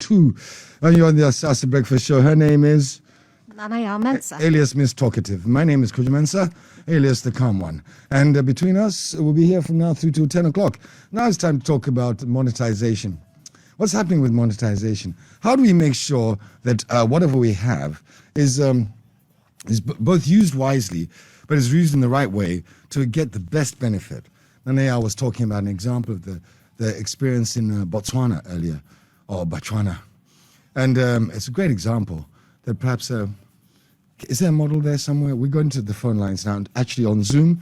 2. And you're on the Asasa Breakfast Show. Her name is Nanaya Mensa, alias Miss Talkative. My name is Kuja Mensa, alias the Calm One. And between us, we'll be here from now through to 10 o'clock. Now it's time to talk about monetization. What's happening with monetization? How do we make sure that whatever we have is both used wisely, but is used in the right way to get the best benefit? Nanea was talking about an example of the experience in Botswana earlier, or Botswana. And it's a great example that perhaps, is there a model there somewhere? We're going to the phone lines now, actually on Zoom,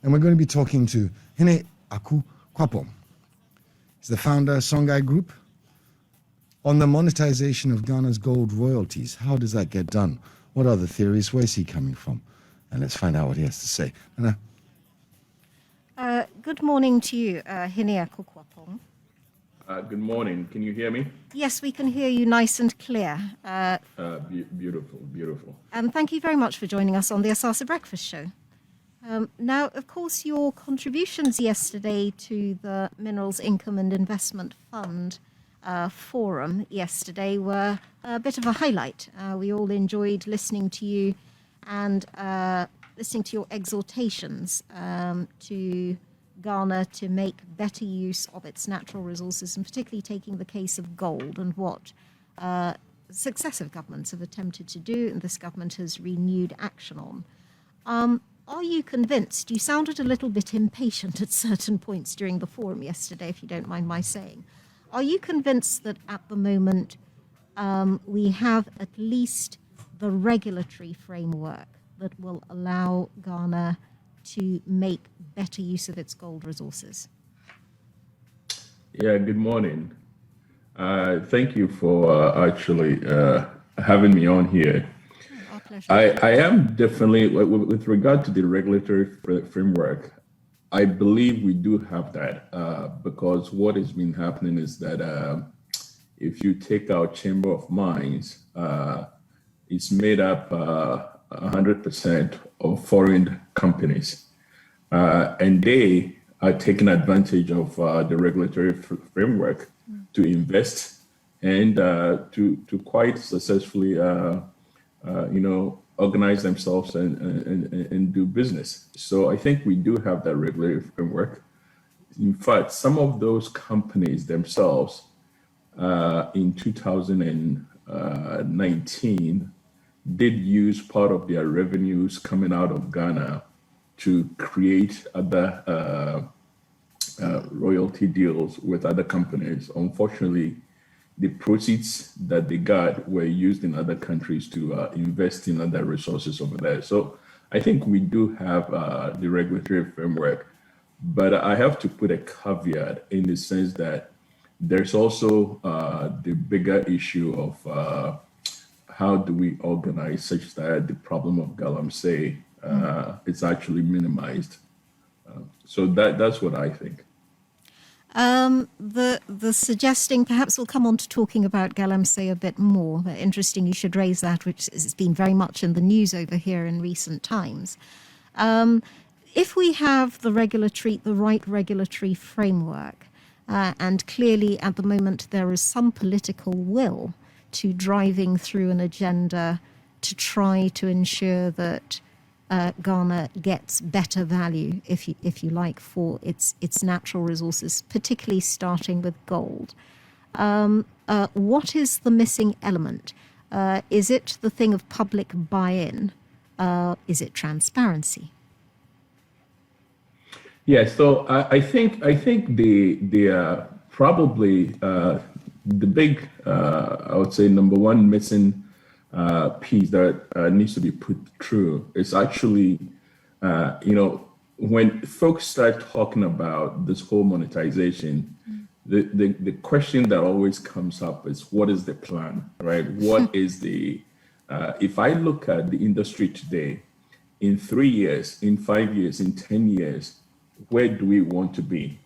and we're going to be talking to Ohene Kwapong. He's the founder of Songhai Group. On the monetization of Ghana's gold royalties, how does that get done? What are the theories? Where's he coming from? And let's find out what he has to say. Anna? good morning to you, Ohene Kwapong. Good morning. Can you hear me? Yes, we can hear you nice and clear. Beautiful, beautiful. And thank you very much for joining us on the Asasa Breakfast Show. Now, of course, your contributions yesterday to the Minerals Income and Investment Fund forum yesterday were a bit of a highlight. We all enjoyed listening to you and listening to your exhortations to Ghana to make better use of its natural resources, and particularly taking the case of gold and what successive governments have attempted to do, and this government has renewed action on. Are you convinced? You sounded a little bit impatient at certain points during the forum yesterday, if you don't mind my saying. Are you convinced that at the moment we have at least the regulatory framework that will allow Ghana to make better use of its gold resources? Yeah, good morning. Thank you for actually having me on here. Our pleasure. I am definitely, with regard to the regulatory framework, I believe we do have that because what has been happening is that if you take our Chamber of Mines, it's made up 100% of foreign companies, and they are taking advantage of the regulatory framework to invest and to quite successfully, organize themselves and do business. So I think we do have that regulatory framework. In fact, some of those companies themselves in 2019 did use part of their revenues coming out of Ghana to create other royalty deals with other companies. Unfortunately, the proceeds that they got were used in other countries to invest in other resources over there. So I think we do have the regulatory framework, but I have to put a caveat in the sense that there's also the bigger issue of how do we organize such that the problem of Galam say it's actually minimized. So that's what I think. The suggesting, perhaps we'll come on to talking about Galamsey a bit more. Interesting you should raise that, which has been very much in the news over here in recent times. If we have the right regulatory framework, and clearly at the moment there is some political will to driving through an agenda to try to ensure that Ghana gets better value, if you like, for its natural resources, particularly starting with gold. What is the missing element? Is it the thing of public buy-in? Is it transparency? Yeah, so I think the probably the big I would say number one missing piece that needs to be put through is actually, when folks start talking about this whole monetization, the question that always comes up is, what is the plan, right? What is the, if I look at the industry today, in 3 years, in 5 years, in 10 years, where do we want to be?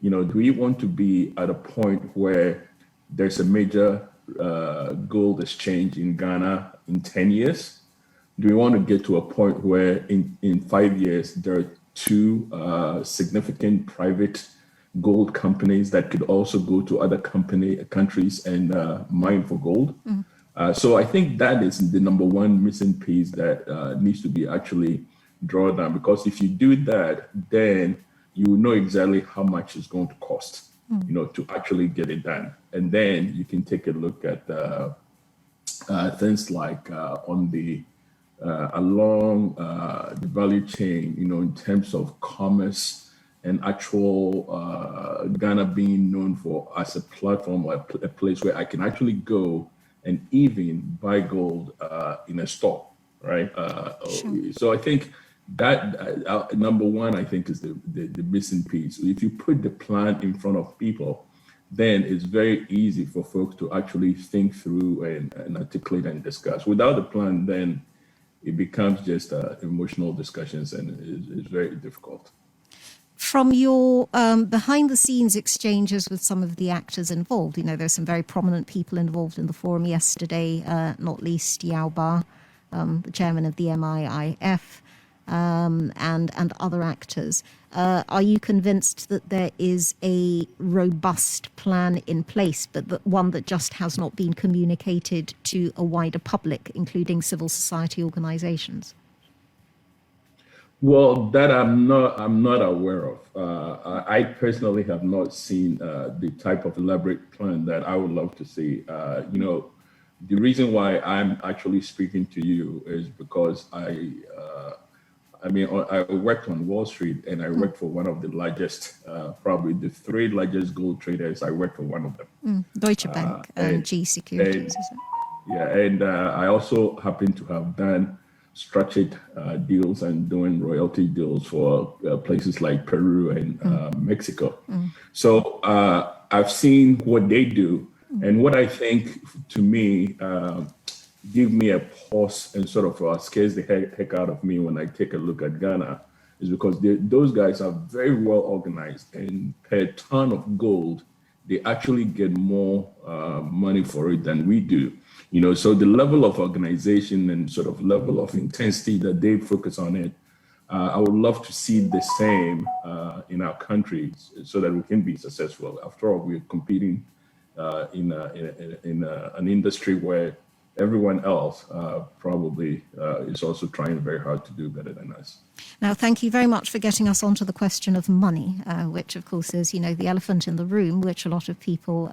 Do we want to be at a point where there's a major gold exchange in Ghana in 10 years? Do we want to get to a point where in 5 years there are two significant private gold companies that could also go to other countries and mine for gold. So I think that is the number one missing piece that needs to be actually drawn down, because if you do that, then you will know exactly how much it's going to cost, to actually get it done. And then you can take a look at things like on the along the value chain, in terms of commerce and actual Ghana being known for as a platform or a place where I can actually go and even buy gold in a store, right? Sure. So I think that number one, I think, is the missing piece. If you put the plan in front of people, then it's very easy for folks to actually think through and articulate and discuss. Without the plan, then it becomes just emotional discussions, and it's very difficult. From your behind the scenes exchanges with some of the actors involved, there's some very prominent people involved in the forum yesterday, not least Yao Ba, the chairman of the MIIF, and other actors. Are you convinced that there is a robust plan in place, but one that just has not been communicated to a wider public, including civil society organizations? Well, that I'm not aware of. I personally have not seen the type of elaborate plan that I would love to see. The reason why I'm actually speaking to you is because I worked on Wall Street, and I worked for one of the largest, probably the three largest gold traders. I worked for one of them. Deutsche Bank and G Securities, is it? Yeah, and I also happen to have done structured deals and doing royalty deals for places like Peru and Mexico. So I've seen what they do, and what I think, to me, give me a pause and sort of scares the heck out of me when I take a look at Ghana, is because those guys are very well organized, and per ton of gold, they actually get more money for it than we do. So the level of organization and sort of level of intensity that they focus on it, I would love to see the same in our countries so that we can be successful. After all, we're competing in an industry where everyone else probably is also trying very hard to do better than us. Now, thank you very much for getting us onto the question of money, which, of course, is, the elephant in the room, which a lot of people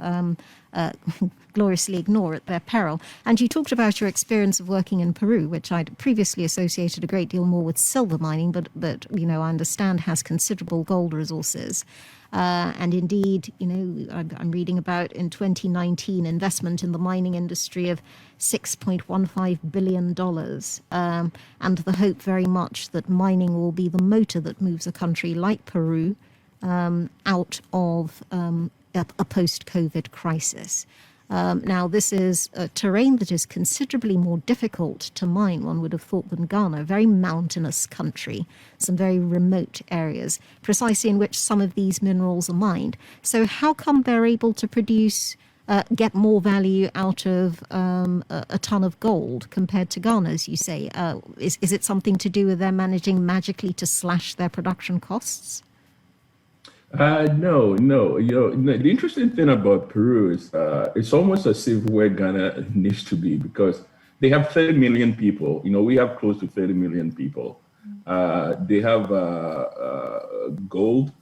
gloriously ignore at their peril. And you talked about your experience of working in Peru, which I'd previously associated a great deal more with silver mining, but I understand has considerable gold resources. And indeed, I'm reading about in 2019 investment in the mining industry of $6.15 billion, and the hope very much that mining will be the motor that moves a country like Peru out of a post-COVID crisis. Now, this is a terrain that is considerably more difficult to mine, one would have thought, than Ghana, a very mountainous country, some very remote areas, precisely in which some of these minerals are mined. So how come they're able to get more value out of a ton of gold compared to Ghana, as you say? Is it something to do with their managing magically to slash their production costs? No. The interesting thing about Peru is it's almost as if where Ghana needs to be, because they have 30 million people. We have close to 30 million people. They have gold.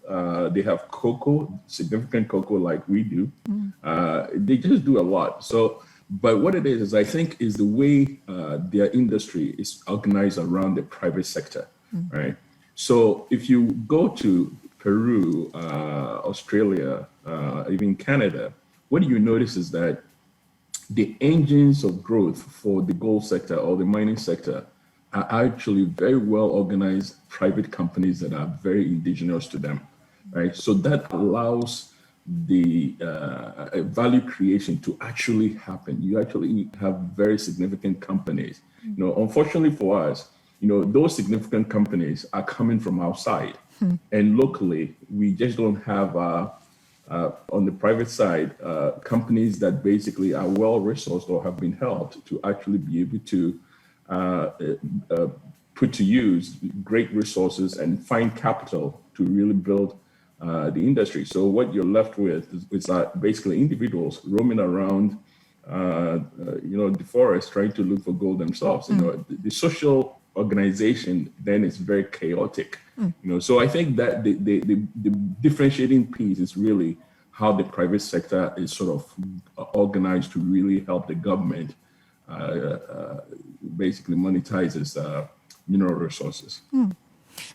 They have cocoa, significant cocoa like we do. They just do a lot. So, but what it is I think, is the way their industry is organized around the private sector, right? So if you go to Peru, Australia, even Canada, what you notice is that the engines of growth for the gold sector or the mining sector are actually very well organized private companies that are very indigenous to them, right? So that allows the value creation to actually happen. You actually have very significant companies. Unfortunately for us, those significant companies are coming from outside. And locally, we just don't have, on the private side, companies that basically are well-resourced or have been helped to actually be able to put to use great resources and find capital to really build the industry. So what you're left with is basically individuals roaming around, the forest trying to look for gold themselves. The social organization then is very chaotic. So I think that the differentiating piece is really how the private sector is sort of organized to really help the government basically monetize its mineral resources.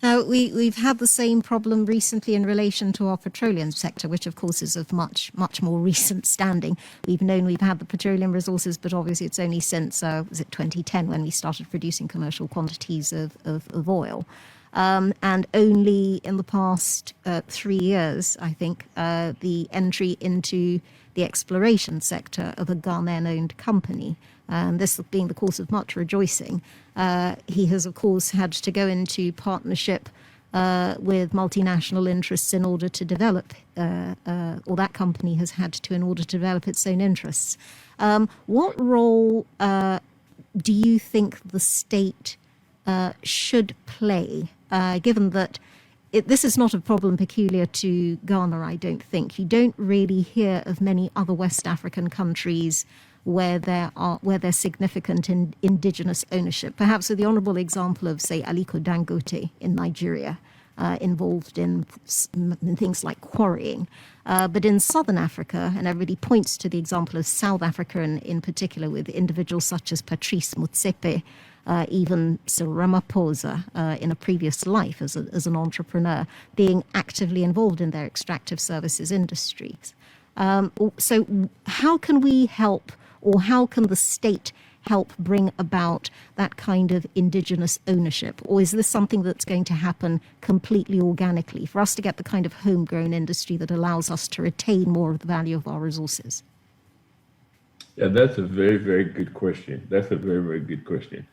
Now, we've had the same problem recently in relation to our petroleum sector, which of course is of much more recent standing. We've had the petroleum resources, but obviously it's only since, was it 2010 when we started producing commercial quantities of oil. And only in the past 3 years, I think, the entry into the exploration sector of a Ghanaian-owned company. This being the cause of much rejoicing. He has, of course, had to go into partnership with multinational interests in order to develop, or that company has had to in order to develop its own interests. What role do you think the state should play, given that this is not a problem peculiar to Ghana, I don't think. You don't really hear of many other West African countries where there's significant indigenous ownership. Perhaps with the honourable example of, say, Aliko Dangote in Nigeria, involved in things like quarrying. But in Southern Africa, and everybody points to the example of South Africa in particular, with individuals such as Patrice Motsepe, even Cyril Ramaphosa in a previous life as an entrepreneur, being actively involved in their extractive services industries. So how can we help, or how can the state help bring about that kind of indigenous ownership? Or is this something that's going to happen completely organically for us to get the kind of homegrown industry that allows us to retain more of the value of our resources? Yeah, that's a very, very good question. That's a very, very good question.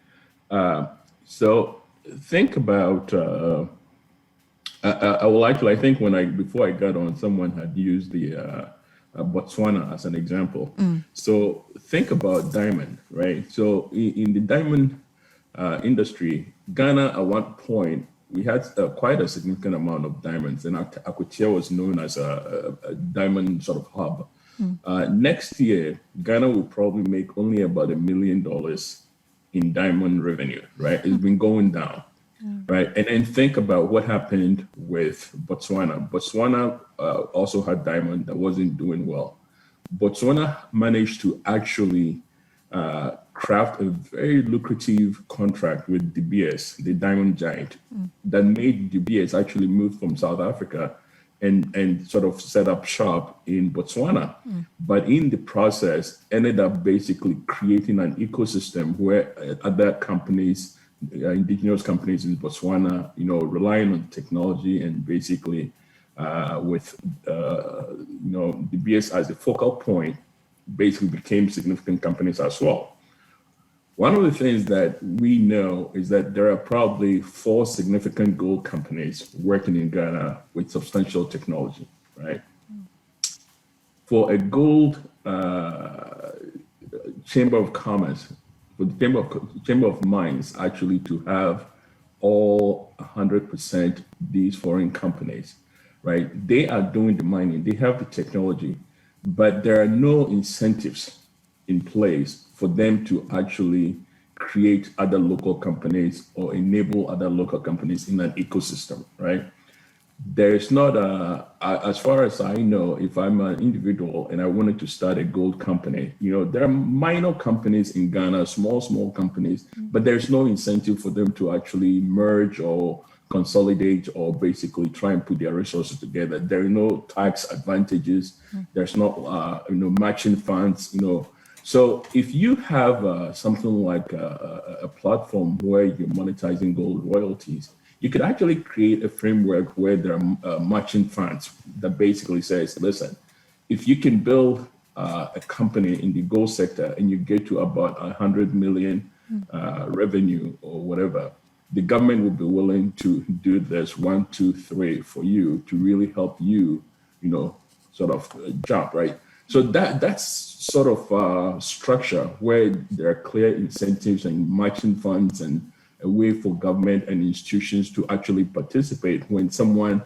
So think about, I will actually, I think before I got on, someone had used the Botswana as an example. So think about diamond, right? So in the diamond industry, Ghana at one point, we had quite a significant amount of diamonds, and Akutia was known as a diamond sort of hub. Next year, Ghana will probably make only about $1 million in diamond revenue, right? It's been going down, right? And then think about what happened with Botswana. Botswana also had diamond that wasn't doing well. Botswana managed to actually craft a very lucrative contract with De Beers, the diamond giant, that made De Beers actually move from South Africa and sort of set up shop in Botswana. But in the process, ended up basically creating an ecosystem where other companies, indigenous companies in Botswana, relying on technology and basically with De Beers as a focal point, basically became significant companies as well. One of the things that we know is that there are probably 4 significant gold companies working in Ghana with substantial technology, right? For a gold chamber of commerce, for the chamber of mines actually to have all 100% these foreign companies, right? They are doing the mining, they have the technology, but there are no incentives in place for them to actually create other local companies or enable other local companies in an ecosystem, right? There's not as far as I know, if I'm an individual and I wanted to start a gold company, there are minor companies in Ghana, small companies, but there's no incentive for them to actually merge or consolidate or basically try and put their resources together. There are no tax advantages. There's no, matching funds, So if you have something like a platform where you're monetizing gold royalties, you could actually create a framework where there are matching funds that basically says, listen, if you can build a company in the gold sector and you get to about 100 million revenue or whatever, the government will be willing to do this 1, 2, 3 for you to really help you, sort of jump, right? So that's sort of structure where there are clear incentives and matching funds and a way for government and institutions to actually participate when someone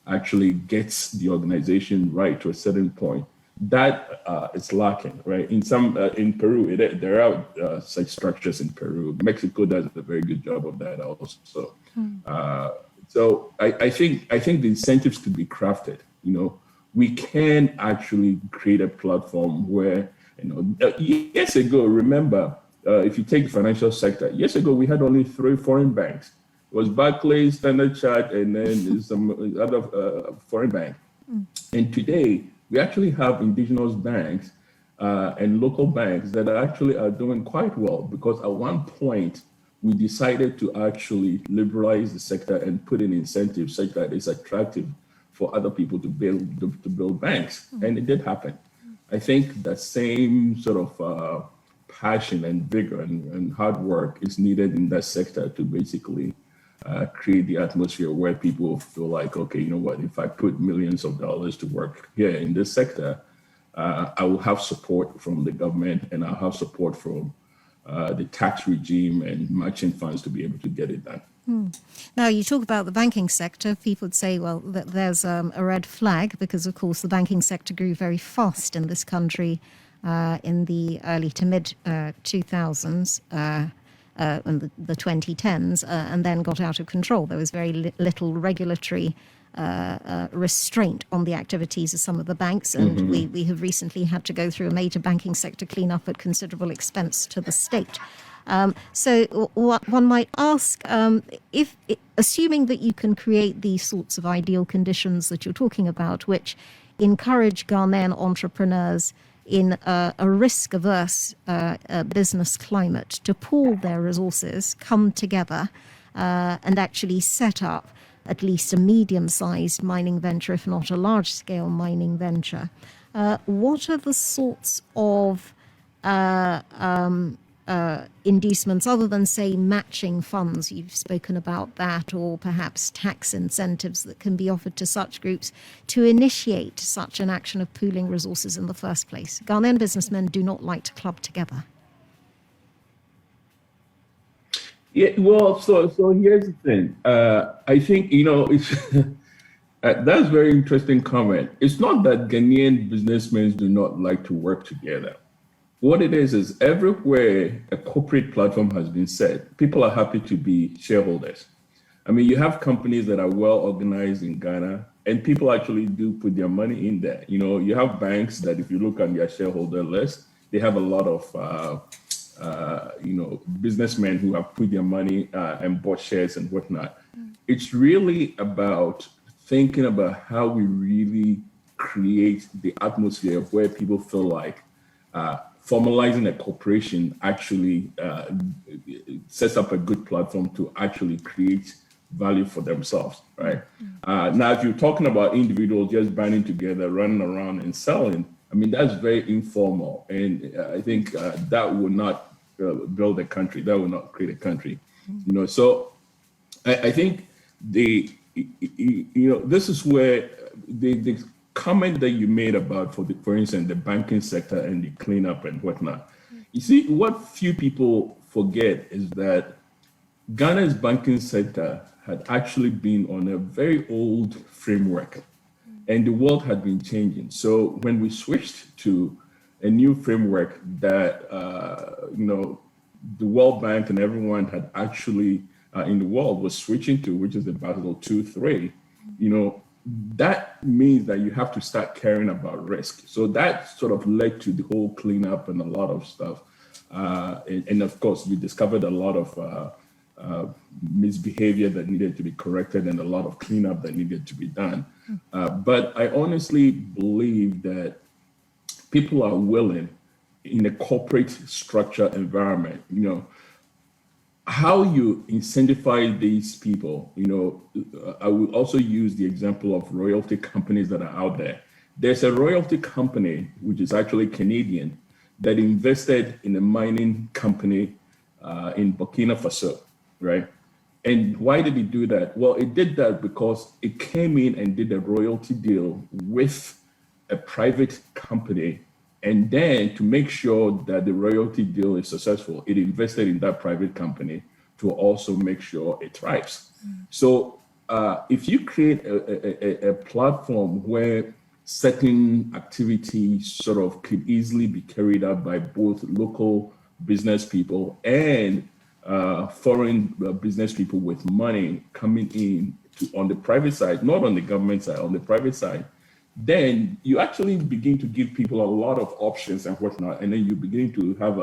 actually gets the organization right to a certain point, that is lacking, right? In Peru, there are such structures in Peru. Mexico does a very good job of that also. So I think the incentives could be crafted. We can actually create a platform where, years ago, remember, if you take the financial sector, years ago we had only 3 foreign banks. It was Barclays, Standard Chartered, and then some other foreign bank. And today we actually have indigenous banks and local banks that are doing quite well, because at one point we decided to actually liberalize the sector and put in incentives such that it's attractive for other people to build banks, and it did happen. I think that same sort of passion and vigor and hard work is needed in that sector to basically create the atmosphere where people feel like, okay, you know what, if I put millions of dollars to work here in this sector, I will have support from the government, and I'll have support from the tax regime and matching funds to be able to get it done. Now, you talk about the banking sector. People would say, well, there's a red flag, because, of course, the banking sector grew very fast in this country in the early to mid 2000s and the 2010s, and then got out of control. There was very little regulatory restraint on the activities of some of the banks, and we have recently had to go through a major banking sector cleanup at considerable expense to the state. So what one might ask, if assuming that you can create these sorts of ideal conditions that you're talking about, which encourage Ghanaian entrepreneurs in a risk-averse business climate to pool their resources, come together, and actually set up at least a medium-sized mining venture, if not a large-scale mining venture. What are the sorts of inducements, other than, say, matching funds, you've spoken about that, or perhaps tax incentives that can be offered to such groups to initiate such an action of pooling resources in the first place? Ghanaian businessmen do not like to club together. Yeah, well, so here's the thing. I think, it's that's a very interesting comment. It's not that Ghanaian businessmen do not like to work together. What it is everywhere a corporate platform has been set, people are happy to be shareholders. I mean, you have companies that are well organized in Ghana, and people actually do put their money in there. You have banks that, if you look on their shareholder list, they have a lot of businessmen who have put their money and bought shares and whatnot. It's really about thinking about how we really create the atmosphere where people feel like formalizing a corporation actually sets up a good platform to actually create value for themselves, right? Now, if you're talking about individuals just banding together, running around and selling, I mean, that's very informal. And I think that would not build a country. That would not create a country. So I think this is where the comment that you made about, for instance, the banking sector and the cleanup and whatnot. You see, what few people forget is that Ghana's banking sector had actually been on a very old framework, and the world had been changing. So when we switched to a new framework that the World Bank and everyone had actually in the world was switching to, which is the Basel II, 3, that means that you have to start caring about risk. So that sort of led to the whole cleanup and a lot of stuff. And of course, we discovered a lot of misbehavior that needed to be corrected and a lot of cleanup that needed to be done. But I honestly believe that people are willing in a corporate structure environment, how you incentivize these people. I will also use the example of royalty companies that are out there. There's a royalty company, which is actually Canadian, that invested in a mining company in Burkina Faso, right? And why did it do that? Well, it did that because it came in and did a royalty deal with a private company. And then to make sure that the royalty deal is successful, it invested in that private company to also make sure it thrives. So if you create a platform where certain activities sort of could easily be carried out by both local business people and foreign business people with money coming in on the private side, not on the government side, on the private side, then you actually begin to give people a lot of options and whatnot, and then you begin to have